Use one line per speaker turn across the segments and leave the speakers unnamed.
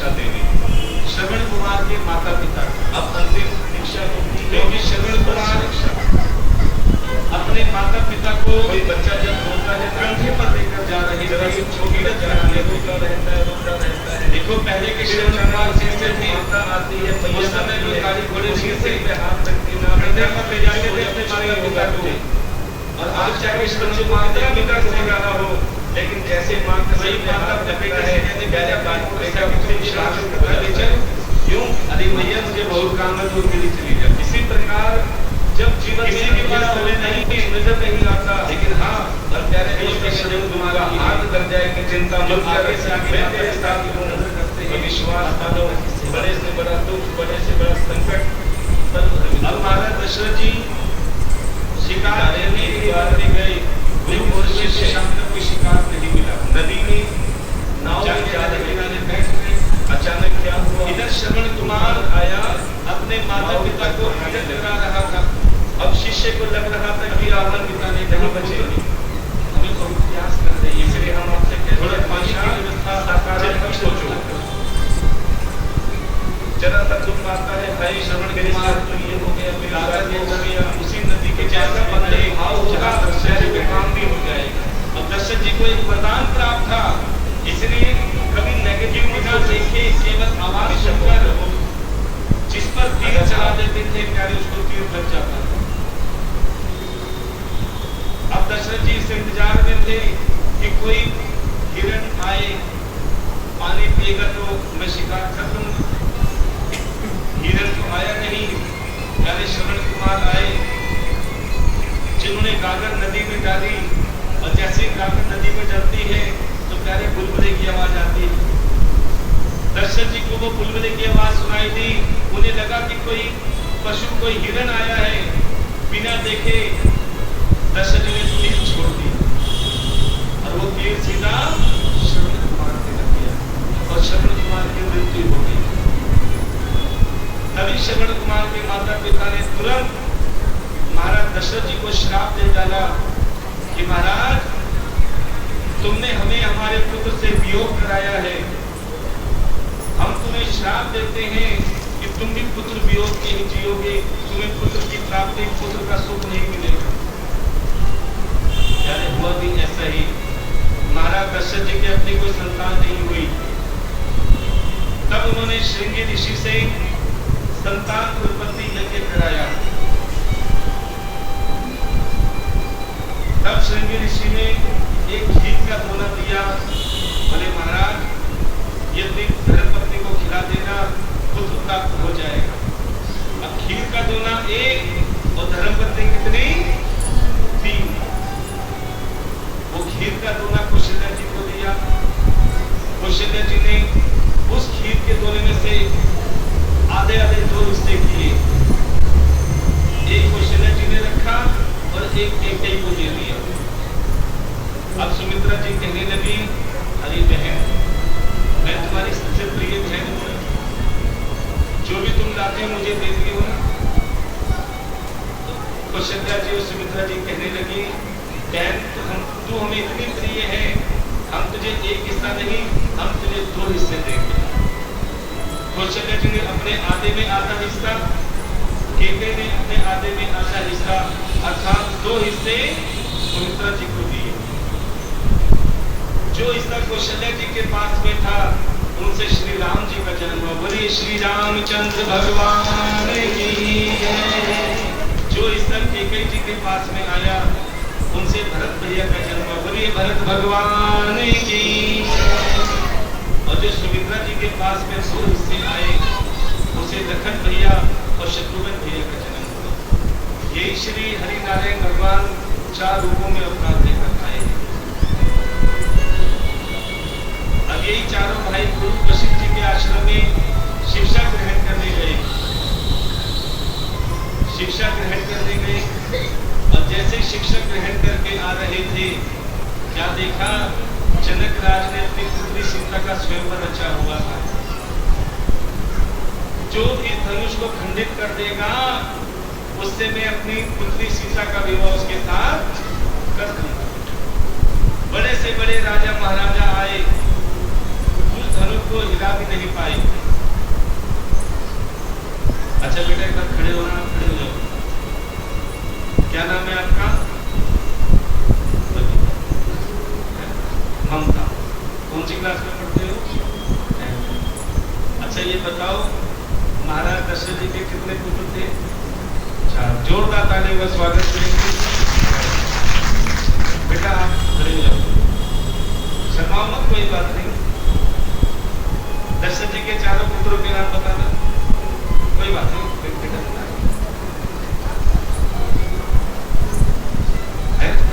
देवी श्रवण कुमार के माता पिता अब अंतिम दीक्षा होती है कि श्रवण कुमार अपने माता पिता को कोई बच्चा जब रोता है कंधे पर लेकर जा रहे थे, छोटी बच्चा रोता रहता है। देखो पहले के श्रवण कुमार जैसे थे आती है उस समय जो गाड़ी घोड़े से पे हाथ रखती ना कंधे पर ले जाते थे अपने माता पिता को। और आज चाहे श्रवण कुमार माता पिता से रहा हो, लेकिन जैसे माँ का सही माता पिता है पहले बात को ऐसा ले चल क्यों अरे भैया मुझे बहुत काम है दूर के लिए चली जा। इसी प्रकार जब जीवन किसी के पास समय नहीं नजर नहीं आता, लेकिन हाँ और प्यारे श्रवण कुमार हाथ कर जाए कि चिंता मत आगे से आगे तेरे साथ नजर करते हैं विश्वास मानो बड़े से बड़ा दुख बड़े से बड़ा संकट। अब महाराज दशरथ जी शिकार लेने के बाद गए, गुरु और शिष्य शाम तक कोई शिकार नहीं मिला। नदी में नाव में जा रहे किनारे बैठ गए, अचानक क्या हुआ इधर श्रवण कुमार आया अपने माता पिता को भजन करा रहा था। अब शिष्य को लग रहा था कि रावण पिता ने कहीं बचे हमें बहुत प्रयास कर रहे हैं, इसलिए हम आपसे कहते हैं पानी की व्यवस्था साकार है सोचो। जरा सा दुख आता है भाई श्रवण कुमार तो ये हो गया फिर आगे हो गया, उसी नदी के जैसा बंदे भाव होगा शहर में काम भी हो जाएगा। अब दशरथ जी को एक वरदान प्राप्त था, इसलिए कभी नेगेटिव ना देखे, केवल आवाज सुनकर जिस पर तीर चला देते थे प्यारे उसको तीर लग जाता था। अब दशरथ जी इस इंतजार में थे कि कोई हिरण आए पानी पिएगा तो मैं शिकार कर लूंगा। हिरण तो आया नहीं, प्यारे श्रवण कुमार आए जिन्होंने गागर नदी में डाली, और जैसे गागर नदी में डलती है तो प्यारे बुलबुले की आवाज आती है। दशरथ जी को वो बुलबुले की आवाज सुनाई दी, उन्हें लगा कि कोई पशु कोई हिरण आया है। बिना देखे दशरथ जी ने तीर छोड़ दी और वो तीर सीधा श्रवण कुमार पे लग गया और श्रवण कुमार की मृत्यु हो गई। तभी श्रवण कुमार के माता पिता ने तुरंत महाराज दशरथ जी को श्राप दे डाला कि महाराज तुमने हमें हमारे पुत्र से वियोग कराया है, हम तुम्हें श्राप देते हैं कि तुम भी पुत्र वियोग के ही जियोगे, तुम्हें पुत्र की प्राप्ति पुत्र का सुख नहीं मिलेगा। यानी हुआ भी ऐसा ही, महाराज दशरथ जी के अपनी कोई संतान नहीं हुई। तब उन्होंने श्रृंगी ऋषि से संतान उत्पत्ति यज्ञ कराया। तब श्रृंगी ऋषि ने एक घी का दोना दिया, बोले महाराज यदि धर्मपत्नी को खिला देना पुत्र प्राप्त हो जाएगा। अब खीर का दोना एक और धर्मपत्नी कितनी 3। वो खीर का दोना कौशल्या जी को दिया, कौशल्या जी ने उस खीर के दोने में से आधे आधे 2 हिस्से किए, एक कौशल्या जी ने रखा और एक एक को दे दिया। अब सुमित्रा जी कहने लगी अरे बहन मैं तुम्हारी सबसे प्रिय बहन हूँ, जो भी तुम लाते हो मुझे देती हो ना। कौशल्या जी और सुमित्रा जी कहने लगी बहन तू हमें इतनी प्रिय है, हम तुझे एक हिस्सा नहीं हम तुझे 2 हिस्से देंगे। कौशल्या जी ने अपने आधे में आधा हिस्सा, केके ने अपने आधे में आधा हिस्सा, अर्थात 2 हिस्से सुमित्रा जी को दिए। जो हिस्सा कौशल्या जी के पास में था उनसे श्री राम जी का जन्म हुआ। बोलिए श्री रामचंद्र भगवान की जय। जो हिस्सा केके जी के पास में आया उनसे भरत भैया का जन्म हुआ। बोलिए भरत भगवान की। और जो सुमित्रा जी के पास में 2 हिस्से आए उसे लखन भैया और शत्रुघ्न भैया का जन्म हुआ। यही श्री हरि नारायण भगवान 4 रूपों में अवतार लेकर आए। अब यही चारों भाई गुरु वशिष्ठ जी के आश्रम में शिक्षा ग्रहण करने गए। शिक्षा ग्रहण करने गए और जैसे शिक्षा ग्रहण करके आ रहे थे क्या देखा, जनक राज ने अपनी पुत्री सीता का स्वयंवर रचा हुआ था। जो भी धनुष को खंडित कर देगा उससे मैं अपनी पुत्री सीता का विवाह उसके साथ कर दूंगा। बड़े से बड़े राजा महाराजा आए, उस धनुष को हिला भी नहीं पाई। अच्छा बेटा एक बार खड़े होना, खड़े हो जाओ। क्या नाम है आपका? ममता। कौन सी क्लास में पढ़ते हो? अच्छा ये बताओ महाराज दशरथ जी के कितने पुत्र थे? 4। जोरदार ताली का स्वागत करेंगे। बेटा आप खड़े हो जाओ, शर्माओ मत, कोई बात नहीं। दशरथ जी के 4 पुत्रों के नाम बताना। कोई बात नहीं बेटा,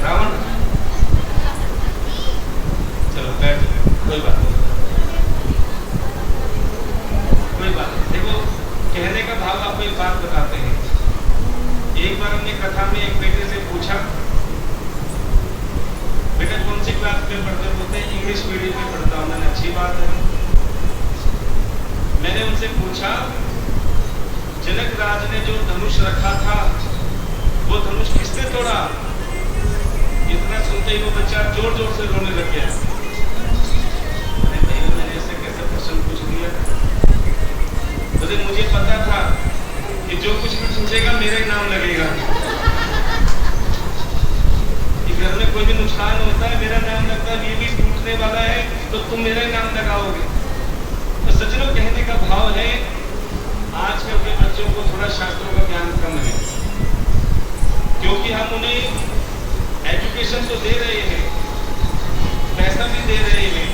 रावण। चलो बैठ, कोई बात नहीं, कोई बात नहीं। देखो कहने का भाव आपको एक बात बताते हैं। एक बार हमने कथा में एक बेटे से पूछा, बेटा कौन सी क्लास में पढ़ते? बोलते हैं इंग्लिश मीडियम में पढ़ता हूं। मैंने अच्छी बात है। मैंने उनसे पूछा जनक राज ने जो धनुष रखा था वो धनुष किसने तोड़ा? इतना सुनते ही वो बच्चा जोर जोर से रोने लग गया। अरे भाई मैंने ऐसे कैसे प्रश्न पूछ दिया? बोले मुझे पता था कि जो कुछ भी पूछेगा मेरा ही नाम लगेगा। घर में कोई भी नुकसान होता है मेरा नाम लगता है, ये भी टूटने वाला है तो तुम मेरा ही नाम लगाओगे। तो सज्जनों कहने का भाव है आजकल के बच्चों को थोड़ा शास्त्रों का ज्ञान कम है, क्योंकि हम उन्हें एजुकेशन तो दे रहे हैं, पैसा भी दे रहे हैं,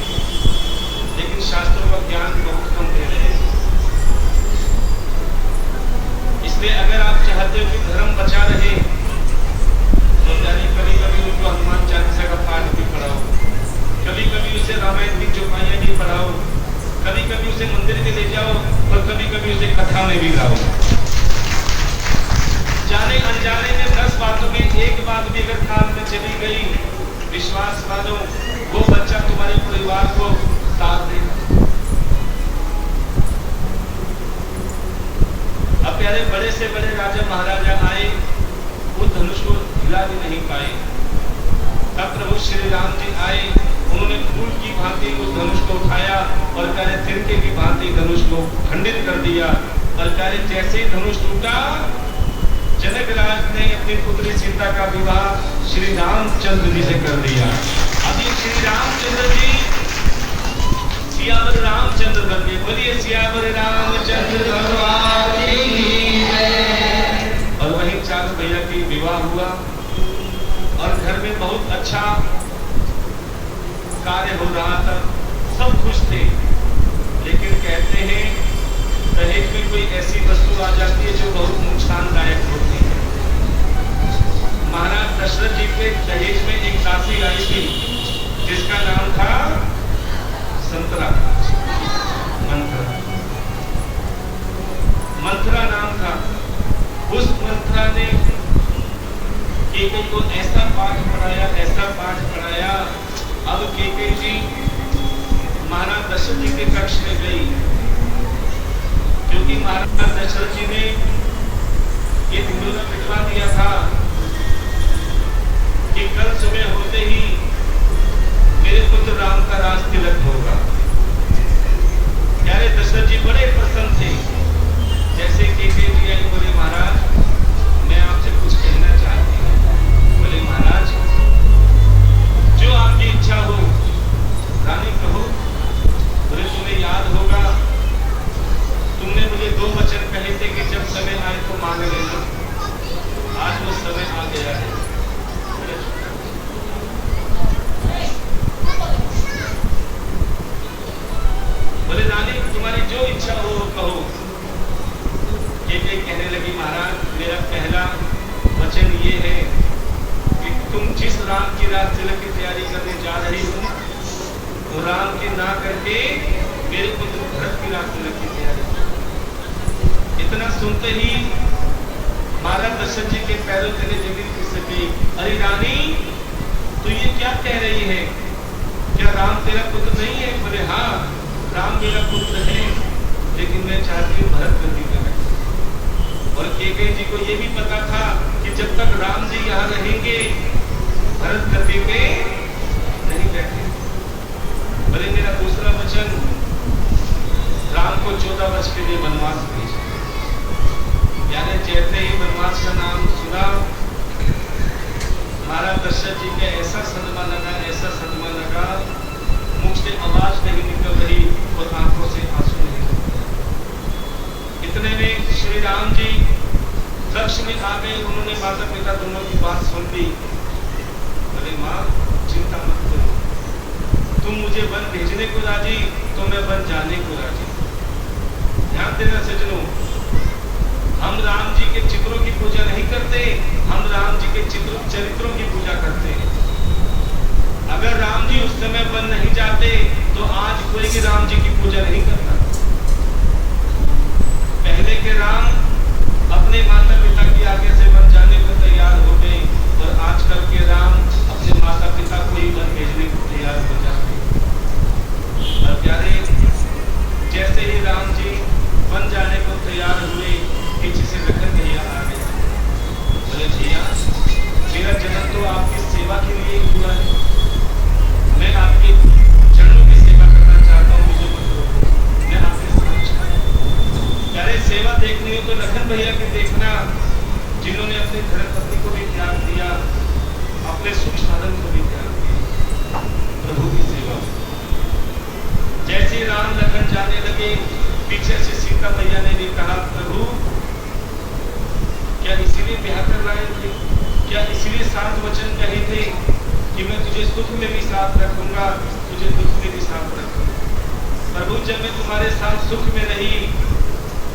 लेकिन शास्त्रों का ज्ञान बहुत कम दे रहे हैं। इसलिए अगर आप चाहते हो कि धर्म बचा रहे तो यानी कभी कभी उनको हनुमान चालीसा का पाठ भी पढ़ाओ, कभी कभी उसे रामायण की चौपाइयां भी पढ़ाओ, कभी कभी उसे मंदिर में ले जाओ और कभी कभी उसे कथा में भी लाओ। जाने अनजाने में 10 बातों में एक बात भी अगर कान में चली गई, विश्वास मानो वो बच्चा तुम्हारे परिवार को साथ देगा। अब प्यारे बड़े से बड़े राजा महाराजा आए, वो धनुष को हिला भी नहीं पाए। तब प्रभु श्री राम जी आए, उन्होंने फूल की भांति उस धनुष को उठाया और कहे तिनके की भांति धनुष को खंडित कर दिया। और कहे जैसे ही धनुष टूटा, जनक राज ने अपनी पुत्री सीता का विवाह श्री रामचंद्र जी से कर दिया। अभी श्री रामचंद्र जी सियावर रामचंद्र बन गए। बोलिए सियावर रामचंद्र भगवान की जय। और वहीं 4 भैया की विवाह हुआ और घर में बहुत अच्छा कार्य हो रहा था, सब खुश थे। लेकिन कहते हैं दहेज में कोई ऐसी वस्तु आ जाती है जो बहुत नुकसानदायक होती है। महाराज दशरथ जी के दहेज में एक दासी आई थी जिसका नाम था संतरा, मंथरा नाम था। उस मंथरा ने केकई को ऐसा पाठ पढ़ाया, ऐसा पाठ पढ़ाया। अब केकई जी महाराज दशरथ जी के कक्ष में गई, क्योंकि महाराज दशरथ जी ने ये मुहूर्त पिटवा दिया था कि कल सुबह होते ही मेरे पुत्र राम का राज तिलक होगा। प्यारे दशरथ जी बड़े प्रसन्न थे। जैसे केकई जी आई, बोले महाराज मैं आपसे कुछ कहना चाहती हूँ। बोले महाराज जो आपकी इच्छा हो रानी कहो। बोले तुम्हें याद होगा तुमने मुझे 2 वचन कहे थे कि जब समय आए तो मान लेना। आज वो समय आ गया है। बोले रानी तुम्हारी जो इच्छा हो कहो। एक कहने लगी महाराज मेरा पहला वचन ये है कि तुम जिस राम की राज तिलक की तैयारी करने जा रही हो वो राम की ना करके मेरे पुत्र भरत की राज तिलक की तैयारी। इतना सुनते ही महाराज दशरथ जी के पैरों तले जमीन खिसक गई। अरे रानी तू ये क्या कह रही है? क्या राम तेरा पुत्र नहीं है? बोले हाँ राम मेरा पुत्र है, लेकिन मैं चाहती हूँ भरत गद्दी पे बैठे। और केकई जी को ये भी पता था कि जब तक राम जी यहाँ रहेंगे भरत गद्दी पे नहीं बैठे। बोले मेरा दूसरा वचन राम को 14 वर्ष के लिए वनवास भेजा। यानी जैसे ही वनवास का नाम सुना, महाराज दशरथ जी के ऐसा सदमा लगा, ऐसा सदमा लगा, मुख से आवाज नहीं निकल रही और आंखों से आंसू नहीं निकल रहे। इतने में श्री राम जी रक्ष में आ गए। उन्होंने माता पिता दोनों की बात सुन ली। बोले माँ चिंता मत करो, तुम मुझे वन भेजने को राजी तो मैं वन जाने को राजी। ध्यान देना सज्जनों, हम राम जी के चित्रों की पूजा नहीं करते, हम राम जी के चरित्रों की पूजा करते हैं। अगर राम जी उस समय वन नहीं जाते तो आज कोई भी राम जी की पूजा नहीं करता। पहले के राम अपने माता पिता की आगे से वन जाने को तैयार हो गए और आजकल के राम अपने माता पिता को ही वन भेजने को तैयार हो जाते। और प्यारे, जैसे ही राम जी वन जाने को तैयार हुए, पीछे से लखन भैया आ गए। बोले भैया मेरा जन्म तो आपकी सेवा के लिए हुआ है, मैं आपके चरणों की सेवा करना चाहता हूँ, मुझे मत रोको, मैं आपके साथ चाहता हूँ। प्यारे, सेवा देखनी हो तो लखन भैया के देखना, जिन्होंने अपनी धर्मपत्नी को भी त्याग दिया, अपने सुख साधन को भी त्याग दिया प्रभु की सेवा। जैसे राम लखन जाने लगे, पीछे से सीता मैया ने भी कहा प्रभु क्या इसीलिए ब्याह कर लाए थे, क्या इसीलिए 7 वचन कहे थे कि मैं तुझे सुख में भी साथ रखूंगा, तुझे दुख में भी साथ रखूंगा। प्रभु जब मैं तुम्हारे साथ सुख में रही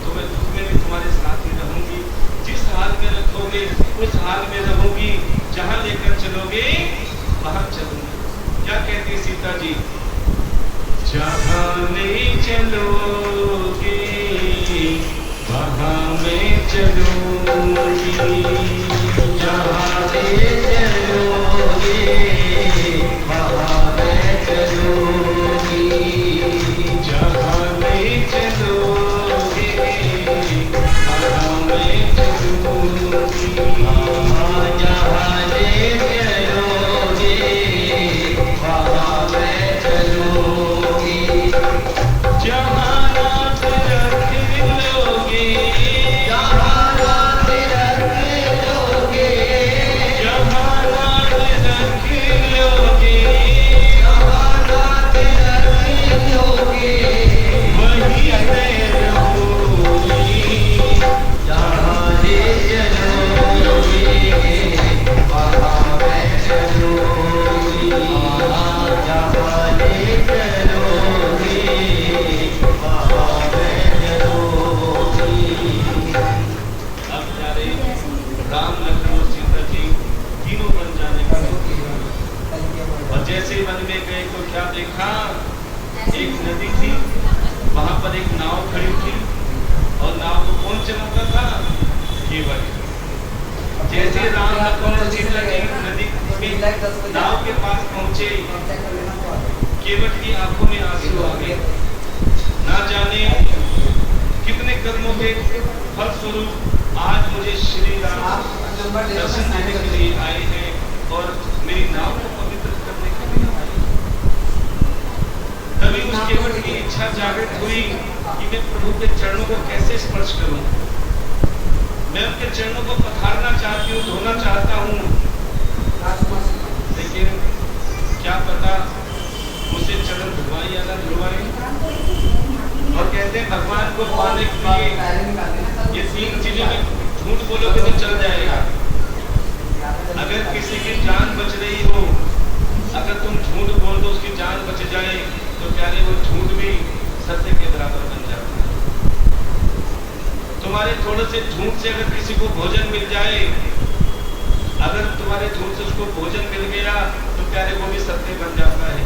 तो मैं दुख में भी तुम्हारे साथ ही रहूंगी। जिस हाल में रखोगे उस हाल में रहूंगी, जहां लेकर चलोगे वहां चलूंगी। क्या कहती है सीता जी? जहां ले चलोगे वहां मैं चलूंगी, जहां ले चलोगे वहां मैं चलूंगी, जहां ले चलोगे वहां मैं चलूंगी, जहां ले चलोगे वहां मैं चलूंगी, जहां नाथ रख लोगे, जहां नाथ रख लोगे, जहां नाथ रख लोगे, जहां नाथ रख लोगे वहीं मैं रहूंगी, जहां ले चलोगे वहां मैं चलूंगी, जहां ले चलोगे वहां मैं चलूंगी। अब प्यारे, राम लखन और सीता जी तीनों वन जाने का सोचा। और जैसे ही वन में गए तो क्या देखा? एक नदी थी, वहां पर एक नाव खड़ी थी और नाव को कौन चलाता था? केवट। जैसे राम लखन और सीता जी नदी में नाव के पास पहुंचे, केवट की आंखों में आंसू आ गए। ना जाने कितने कर्मों के फल स्वरूप आज मुझे श्री राम दर्शन देने के लिए आए हैं और मेरी नाव को पवित्र करने के लिए आए हैं। तभी उस केवट की इच्छा जागृत हुई कि मैं प्रभु के चरणों को कैसे स्पर्श करूं। मैं उनके चरणों को पखारना चाहती हूँ, धोना चाहता हूँ, लेकिन क्या पता मुझसे चरण धुलवाई या ना धुलवाई। और कहते हैं भगवान को पाने के लिए ये 3 चीजों में झूठ बोलोगे तो चल जाएगा। अगर किसी की जान बच रही हो, अगर तुम झूठ बोल दो उसकी जान बच जाए तो प्यारे वो झूठ भी सत्य के बराबर बन जाता है। तुम्हारे थोड़े से झूठ से अगर किसी को भोजन मिल जाए, अगर तुम्हारे झूठ से उसको भोजन मिल गया तो प्यारे वो भी सत्य बन जाता है।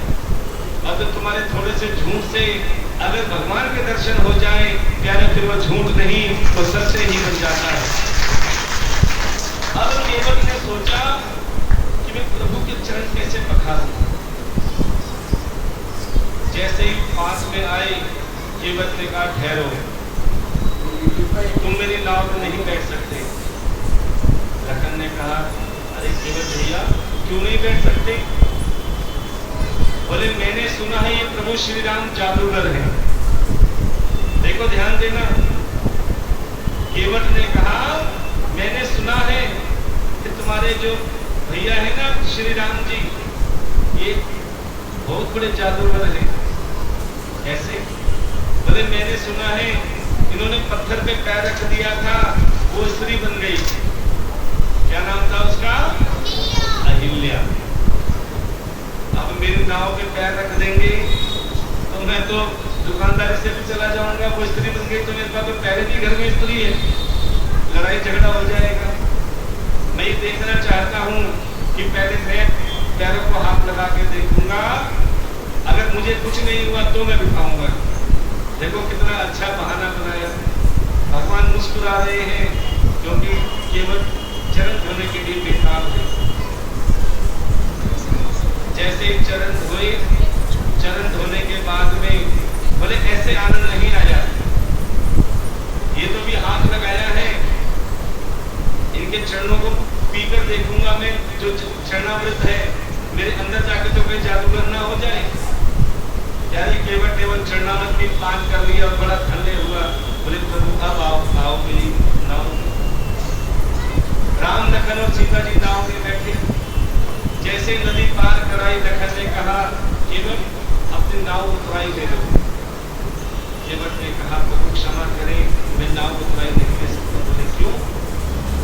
अगर तुम्हारे थोड़े से झूठ से अगर भगवान के दर्शन हो जाए प्यारे, फिर वो झूठ नहीं वो सत्य ही बन जाता है। अब केवट ने सोचा कि मैं प्रभु के चरण कैसे पखारूं। जैसे ही पास में आए, केवट ने कहा ठहरो, तुम मेरी नाव में नहीं बैठ सकते। लखन ने कहा अरे केवट भैया क्यों नहीं बैठ सकते? बोले मैंने सुना है ये प्रभु श्री राम जादूगर हैं। देखो ध्यान देना, केवट ने कहा मैंने सुना है कि तुम्हारे जो भैया है ना श्री राम जी, ये बहुत बड़े जादूगर हैं। ऐसे बोले मैंने सुना है इन्होंने पत्थर पे पैर रख दिया था, वो स्त्री बन गई। क्या नाम था उसका? अहिल्या। अब मेरी नाव पे पैर रख देंगे तो मैं तो दुकानदारी से भी चला जाऊंगा, वो स्त्री बन गई तो मेरे पास तो पहले भी घर में स्त्री है, लड़ाई झगड़ा हो जाएगा। मैं ये देखना चाहता हूँ कि पहले मैं पैरों को हाथ लगा के देखूंगा, अगर मुझे कुछ नहीं हुआ तो मैं बिठाऊंगा। देखो कितना अच्छा बहाना बनाया। भगवान मुस्कुरा रहे हैं क्योंकि केवल चरण धोने के लिए बेकार है। जैसे चरण धोए, चरण धोने के बाद में बोले ऐसे आनंद नहीं आया, ये तो भी हाथ लगाया है, इनके चरणों को पीकर देखूंगा मैं, जो चरणामृत है मेरे अंदर जाके तो कोई जादूगर ना हो जाए। यानी केवल चरणामृत की पान कर लिया और बड़ा धन्य हुआ। बोले प्रभु अब आओ मेरी नाव। राम लखन और सीता जी नाव में बैठे, जैसे नदी पार कराई लखन ने कहा केवल अपनी नाव उतराई दे दो। केवट ने कहा प्रभु क्षमा करें, मैं नाव उतराई नहीं दे सकता। बोले क्यों?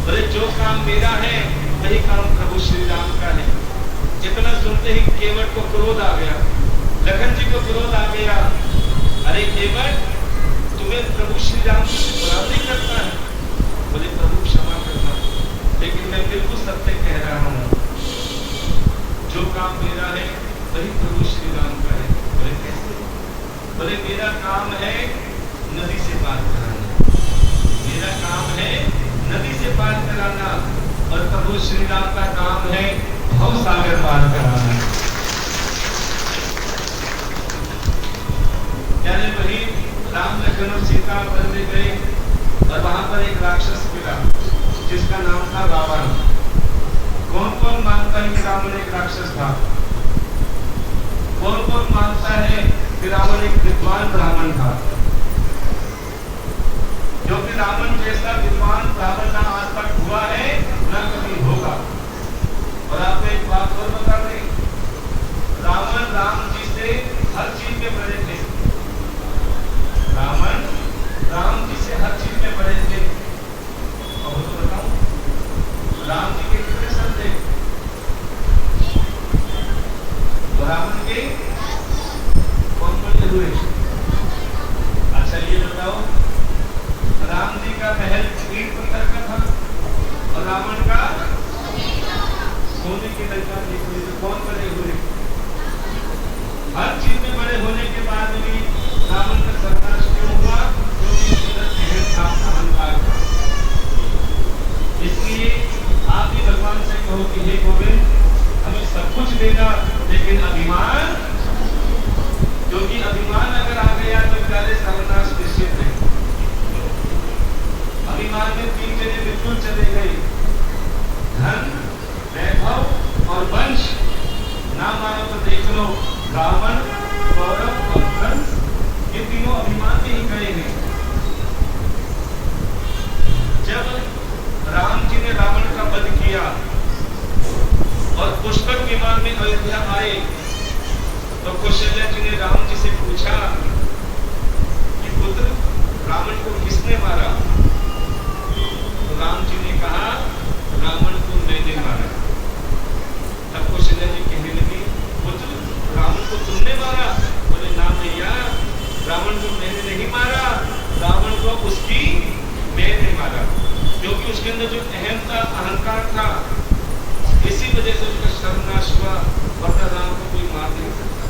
बोले जो काम मेरा है वही काम प्रभु श्री राम का है। जितना सुनते ही केवट को क्रोध आ गया, लखन जी को क्रोध आ गया। अरे केवट, तुम्हें प्रभु श्री राम से बराबरी करता है। बोले प्रभु क्षमा करना, लेकिन मैं बिल्कुल सत्य कह रहा हूँ, जो काम मेरा है वही प्रभु श्री राम का है। बोले कैसे? बोले मेरा काम है नदी से पार कराना, मेरा काम है नदी से पार कराना, और प्रभु श्री राम का काम है भव सागर पार कराना। यानी वही राम लखन और सीता वन में गए और वहां पर एक राक्षस मिला जिसका नाम था रावण। कौन कौन मानता है कि रावण एक राक्षस था? कौन कौन मानता है कि रावण एक विद्वान ब्राह्मण था? क्योंकि रावण जैसा विद्वान ब्राह्मण ना आज तक हुआ है ना कभी होगा। और आपको एक बात और बता दें, रावण राम जी से हर चीज में बड़े थे। रावण राम जी से हर चीज में बड़े थे। अब तो बताऊं, राम जी के कितने सन थे? रावण के कौन बड़े हुए? अच्छा ये बताओ, राम जी का महल ईंट पत्थर का था और रावण का सोने की लंका देखो, तो कौन बड़े हुए? हर चीज में बड़े होने के बाद भी रावण का सर्वनाश क्यों हुआ? क्योंकि अहंकार था। इसलिए आप भी भगवान से कहो कि हे गोविंद, हमें सब कुछ देना, लेकिन अभिमान, क्योंकि अभिमान अगर आ गया तो पहले सर्वनाश निश्चित है। अभिमान में 3 चीजें बिल्कुल चले गई, धन, वैभव और वंश। ना मानो तो देख लो, रावण, कौरव और कंस, ये तीनों अभिमान में ही गए हैं। जब राम जी ने रावण का वध किया और पुष्पक विमान में अयोध्या आए तो कौशल्या जी ने राम जी से पूछा कि पुत्र, रावण को किसने मारा? तो राम जी ने कहा रावण को मैंने मारा। तब कौशल्या जी कहने लगी, पुत्र रावण को तुमने मारा? बोले ना भैया, रावण को मैंने नहीं मारा, रावण को उसकी मैंने मारा, क्योंकि उसके अंदर जो अहंता अहंकार था, इसी वजह से उसका सर्वनाश हुआ, वरना राम को कोई मार नहीं सकता।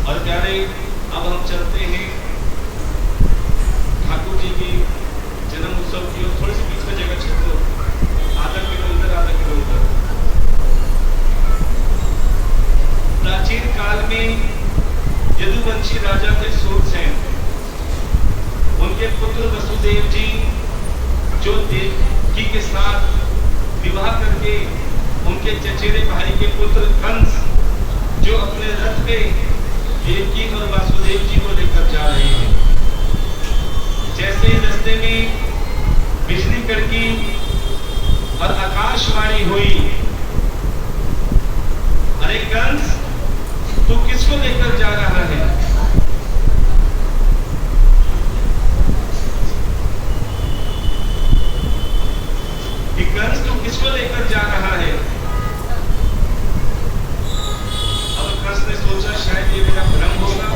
और प्यारे, अब हम चलते हैं ठाकुर जी की जन्म उत्सव की ओर। थोड़ी सी बीच में जगह छोड़ दो, आधा किलोमीटर प्राचीन काल में यदुवंशी राजा थे सूरसेन। उनके पुत्र वसुदेव जी जो देवकी के साथ विवाह करके उनके चचेरे भाई के पुत्र कंस जो अपने रथ पे देवकी और वासुदेव जी को लेकर जा रहे हैं। जैसे ही रास्ते में बिजली कड़की और आकाशवाणी हुई, अरे कंस, तू किसको लेकर जा रहा है? कंस, तू किसको लेकर जा रहा है? अब कंस ने सोचा शायद ये मेरा भ्रम होगा।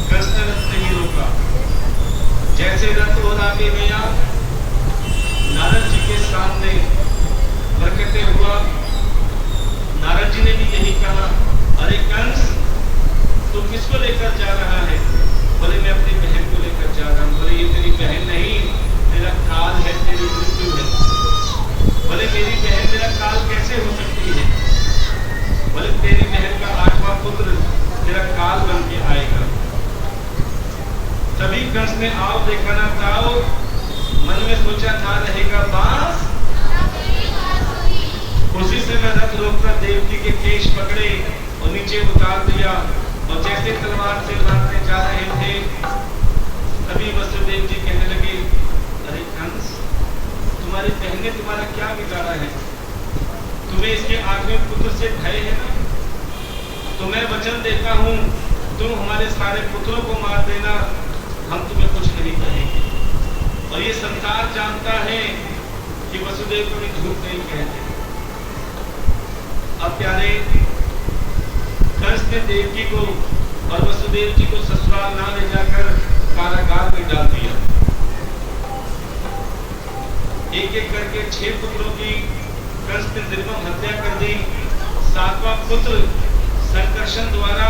कंस ने रथ नहीं रोका। जैसे रथ और आगे गया, नारद जी के सामने प्रकट हुआ। नारद जी ने भी यही कहा, अरे कंस, तू किसको लेकर जा रहा है? बोले मैं अपनी बहन को लेकर जा रहा हूँ। बोले ये तेरी बहन नहीं, तेरा काल है, तेरी मृत्यु है। बोले मेरी बहन, तेरा काल कैसे हो सकती है? बोले तेरी बहन का 8वां पुत्र तेरा काल बन के आएगा। तभी कंस ने आओ देखा ना ताओ, मन में सोचा ना रहेगा बांस। उसी से मैं रथ रोककर देवकी के केश पकड़े और नीचे उतार दिया, और जैसे तलवार से मारने जा रहे थे, तभी वसुदेव जी कहने लगे, अरे कंस, तुम्हारी बहन ने तुम्हारा क्या बिगाड़ा है? तुम्हें इसके 8वें पुत्र से भय है ना? तो मैं वचन देता हूँ, तुम हमारे सारे पुत्रों को मार देना, हम तुम्हें कुछ नहीं कहेंगे। और ये संसार जानता है कि वसुदेव कभी झूठ नहीं कहते। अब प्यारे, कंस ने देवकी को और वसुदेव जी को ससुराल ना ले जाकर कारागार में डाल दिया। एक एक करके 6 पुत्रों की कंस ने निर्मम हत्या कर दी। 7वां पुत्र संकर्षण द्वारा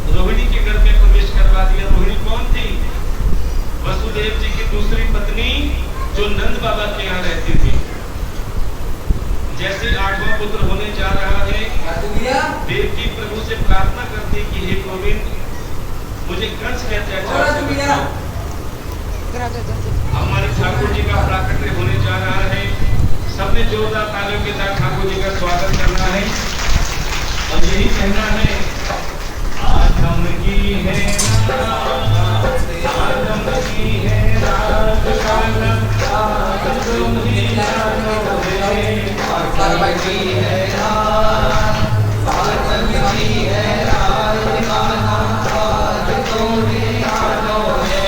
रोहिणी के घर में प्रवेश करवा दिया। रोहिणी कौन थी? वसुदेव जी की दूसरी पत्नी, जो नंद बाबा के यहाँ रहती थी। जैसे 8वां पुत्र होने जा रहा है, देवकी प्रभु से प्रार्थना करती कि हे गोविंद, मुझे कंस के अत्याचार से बचाओ। हमारे ठाकुर जी का प्राकट्य होने जा रहा है। सबने जोरदार तालियों के साथ ठाकुर जी का स्वागत करना है और यही कहना है, आदम की है रात, आदम की है रात, कालम तुम ही जानो रे। आदम की है रात, आदम की है रात, कालम तुम ही जानो रे।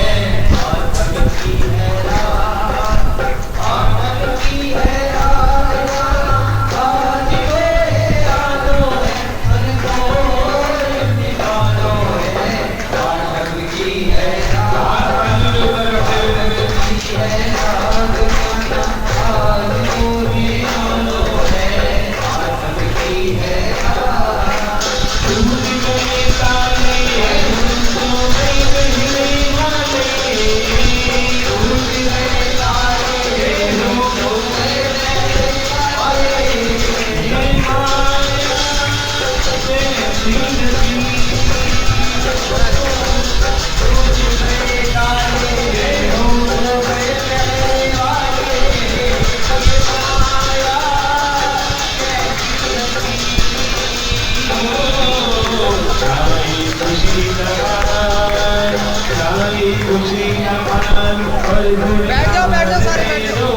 बैठ जाओ सारे बैठ जाओ।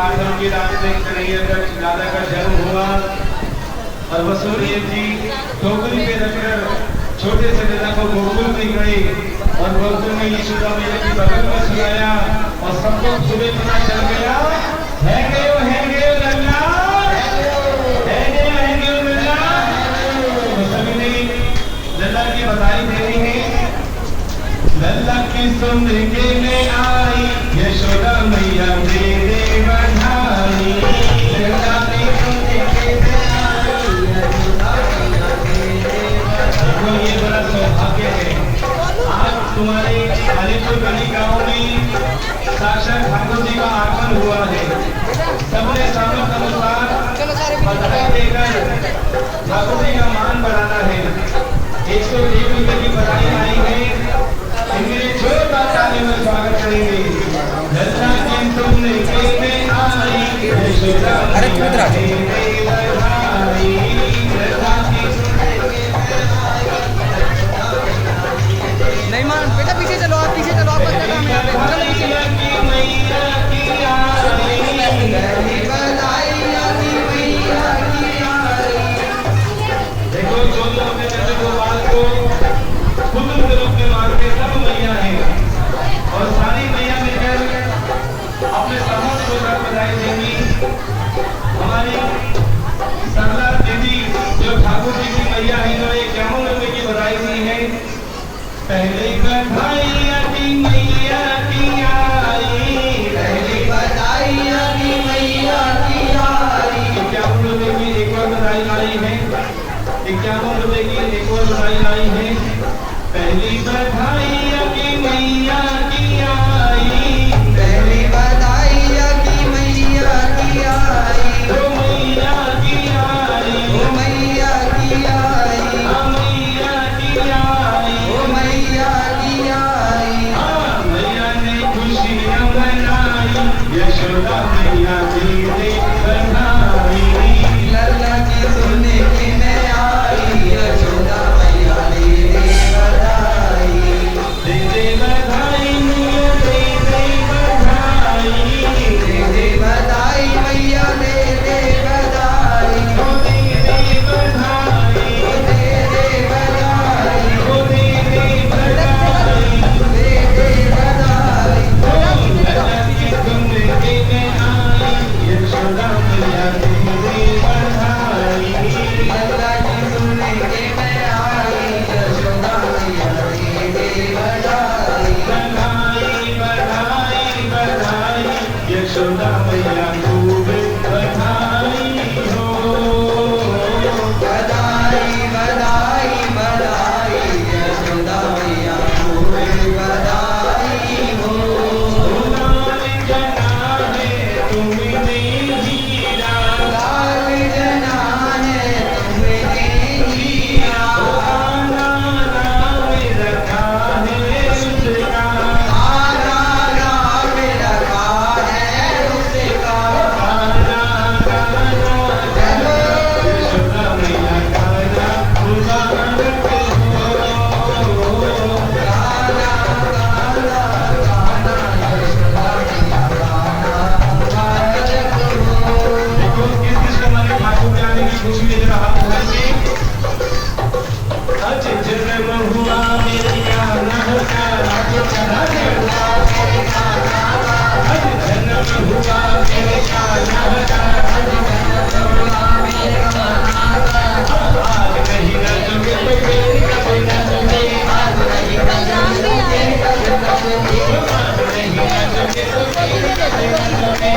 आश्रम के रास्ते राधा का जन्म हुआ और वसुदेव जी टोकरी पे रखकर छोटे से लला को गोकुल में गए और गोकुल में यशोदा मैया की बगल में सुलाया और सबको सुबह पता चल गया, है गयो लल्ला, है गयो लल्ला। तो सभी ने लल्ला की बधाई देनी है। लल्ला की सुन के ले आई यशोदा मैया दे बधाई। आई है 51 रुपए की एक और बधाई आई है। पहली बधाई अभी मैया की आई,
पहली बधाई की मैया की आई,
ओ मैया की आई,
ओ मैया की आई,
मैया की आई,
ओ मैया की आई।
मैया ने खुशियां मनाई, यशोदा मैया की दे बधाई।
लल्ला की सुनने की मैं आई, यशोदा मैया दे दे बधाई।
दे दे बधाई मैया दे दे बधाई,
दे दे बधाई मैया दे दे बधाई,
ओ दे दे बधाई,
ओ दे दे बधाई,
ओ दे दे बधाई।
दे दे बधाई।
लल्ला की सुनने की मैं आई, यशोदा मैया दे दे बधाई।
लल्ला की सुनने के मैं आई, यशोदा मैया दे दे बधाई।
बधाई बधाई बधाई, यशोदा मैया खूब बधाई हो।
बधाई बधाई बधाई, यशोदा मैया खूब बधाई हो।
लाल जना है तुमने हीरा,
लाल जना है तुमने हीरा,
आना नाम रखा है उसका,
आना नाम रखा है उसका।
आना गाना
चलो
यशोदा मैया गाना मुबारक हो।
गाना गाना गाना, यशोदा मैया गाना मुबारक हो।
देखो किस किसको हमारे ठाकुर के आने की खुशी में जरा हाथ उठाइए। आज जन्म हुआ मेरे गाना का, आज जन्म हुआ मेरे गाना का, आज नहीं नचोगे तो फिर कब नचोगे, आज नहीं नचोगे तो फिर कब नचोगे।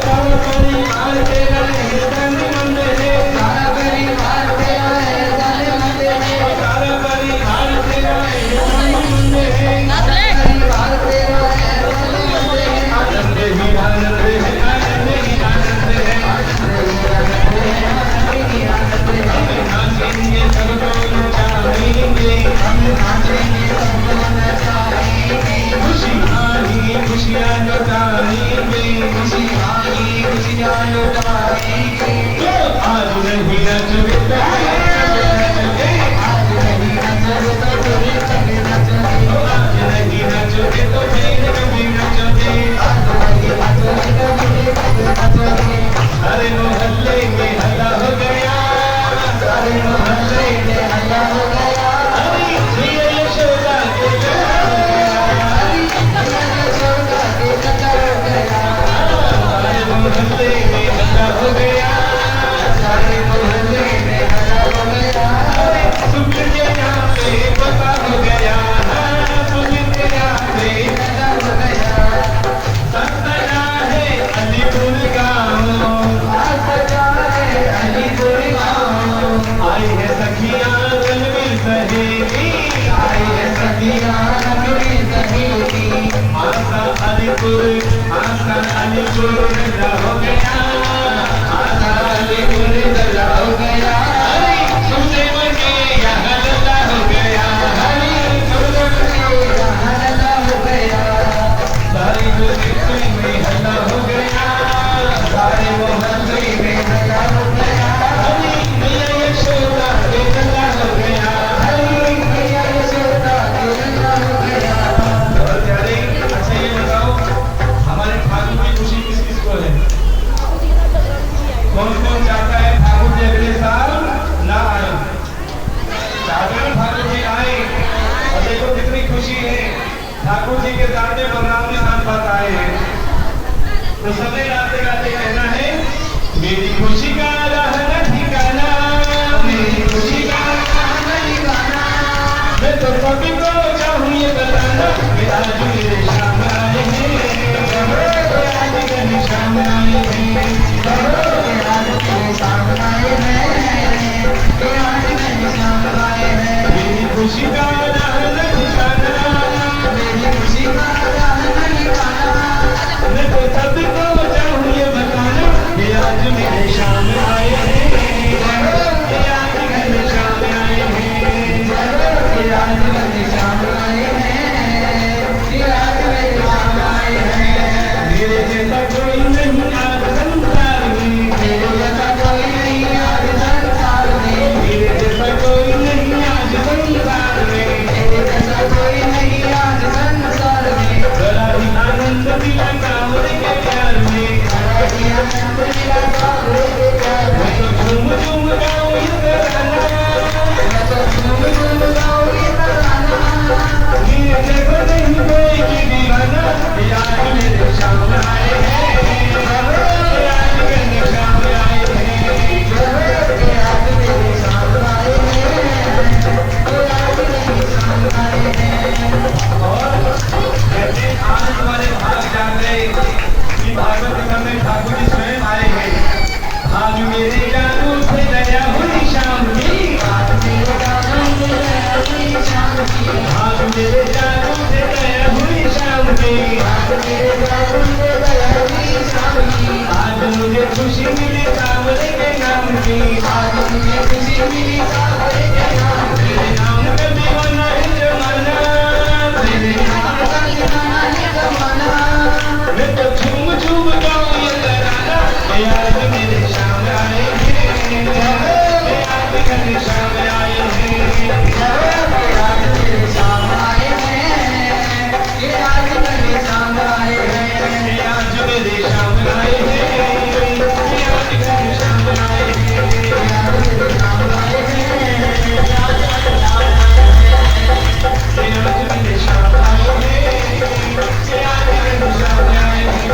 सारा परिवार तेरा है धन मंद है,
सारा परिवार तेरा है धन मंद है,
सारा परिवार तेरा है धन मंद है।
परिवार तेरा है धन मंद है।
आनंद ही आनंद है, आनंद ही आनंद है। नाचेंगे सबको नचाएंगे, खुशी आई खुशियाँ लुटाएंगे। आज नहीं नचोगे तो आज नहीं नचोगे तो फिर कभी नचोगे। सारे मोहल्ले में हल्ला हो गया, सारे मोहल्ले में हल्ला हो गया। अरे ये यशोदा के जन्म हो गया, सारे मोहल्ले में हल्ला हो गया, सारे मोहल्ले में हल्ला हो गया। अरे सुख के यहाँ पे पता हो गया, सुख के यहाँ पे पता हो गया। सजना है अलीपुर गाँव, आई है सखियाँ रणवीर सहेली, आई है सखियाँ रणवीर सहेली। आशा अलीपुर डला हो गया, आशा अलीपुर डला हो गया। अरे सुनने लगे यहाँ डला हो गया, अरे सुनने लगे यहाँ डला हो गया। सारी दुनिया में हल्ला हो गया, सारे मोहल्ले में हल्ला हो गया। अरे मैया यशोदा के हल्ला हो गया, अरे मैया यशोदा के हल्ला हो गया। और प्यारे अच्छा ये बताओ हमारे ठाकुर की खुशी किस किस को है? कौन कौन चाहता है ठाकुर जी अगले साल ना आए? चाहते हैं ठाकुर जी आए, और देखो कितनी खुशी है ठाकुर जी के दाते बलराम के साथ बात आए हैं। तो सबने गाते गाते कहना है, मेरी खुशी का रहना ठिकाना, मेरी खुशी का रहना ठिकाना। मैं तो सभी को चाहूँ ये बताना, कि आज मेरे शाम आए हैं, आज मेरे शाम आए हैं। खुशी का राह नहीं जाना,
मेरी खुशी का राह नहीं जाना,
मैं तो सबको चाहूँ ये बताना कि आज मेरे शाम आए हैं, कि आज घर में शाम आए हैं,
कि आज मेरे शाम आए हैं, कि आज मेरे शाम आए हैं।
मेरे जैसा कोई नहीं आज संसार में,
मेरे जैसा कोई नहीं आज संसार में,
मेरे जैसा कोई नहीं आज संसार में,
मेरे जैसा कोई नहीं आज संसार में।
बड़ा ही आनंद मिला कांवरे के प्यार में,
बड़ा ही आनंद मिला कांवरे के प्यार में।
मैं तो झूम झूम गाऊं ये तराना,
मैं तो झूम झूम गाऊं ये तराना,
मेरे जैसा नहीं कोई की दीवाना, कि आज मेरे शाम आए हैं, कि आज मेरे शाम आए हैं।
कि आज मेरे शाम आए हैं, कि आज मेरे शाम आए हैं।
और कहते आज हमारे भाग जान गए कि भागवत कथा में ठाकुर जी स्वयं आए हैं। आज मेरे जानू से दया हुई शाम की,
आज मेरे जानू से दया हुई शाम की,
आज मेरे जानू से दया हुई शाम की,
आज मेरे जानू से दया हुई शाम की।
आज मुझे खुशी मिली कांवरे के नाम की,
आज मुझे खुशी मिली कांवरे के नाम की।
मेरे नाम का दीवाना है जमाना,
मेरे नाम का दीवाना है जमाना,
मैं तो झूम झूम गाऊं ये तराना, कि आज मेरे शाम आए हैं, कि आज मेरे शाम आए हैं।
कि आज मेरे शाम आए हैं, कि आज मेरे शाम आए हैं।
कि आज मेरे शाम आए हैं, कि आज मेरे शाम आए हैं।
कि आज मेरे शाम आए हैं, कि आज मेरे शाम आए
कि आज मेरे शाम आए हैं, कि आज मेरे शाम आए हैं।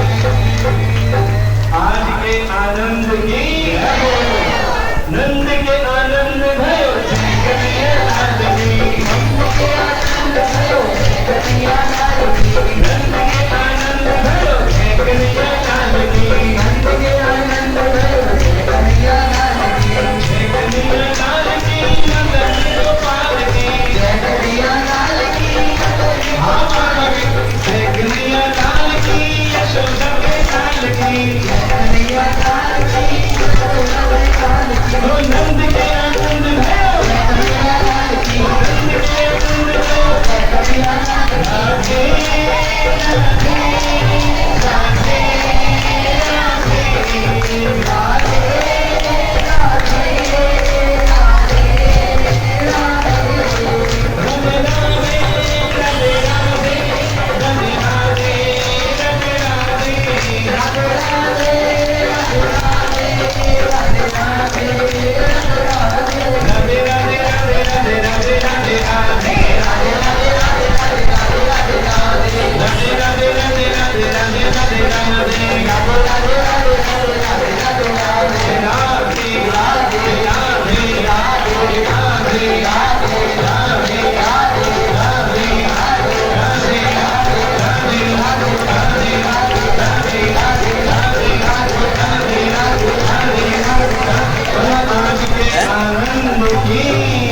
आज के आनंद की नंद के आनंद भयो कन्हैया लाल की,
हैं। के आनंद भयो कन्हैया लाल की,
नंद के आनंद भयो कन्हैया लाल की,
नंद के आनंद भयो कन्हैया लाल की।
कन्हैया लाल की नंदन गोपाल की,
जय कन्हैया लाल की,
कन्हैया लाल की यशोदा के लाल की,
कन्हैया लाल की, यशोदा के लाल की।
ओ नंद के आनंद भयो,
कन्हैया लाल की,
नंद के आनंद भयो,
कन्हैया लाल की।
राधे राधे राधे राधे। आनंद की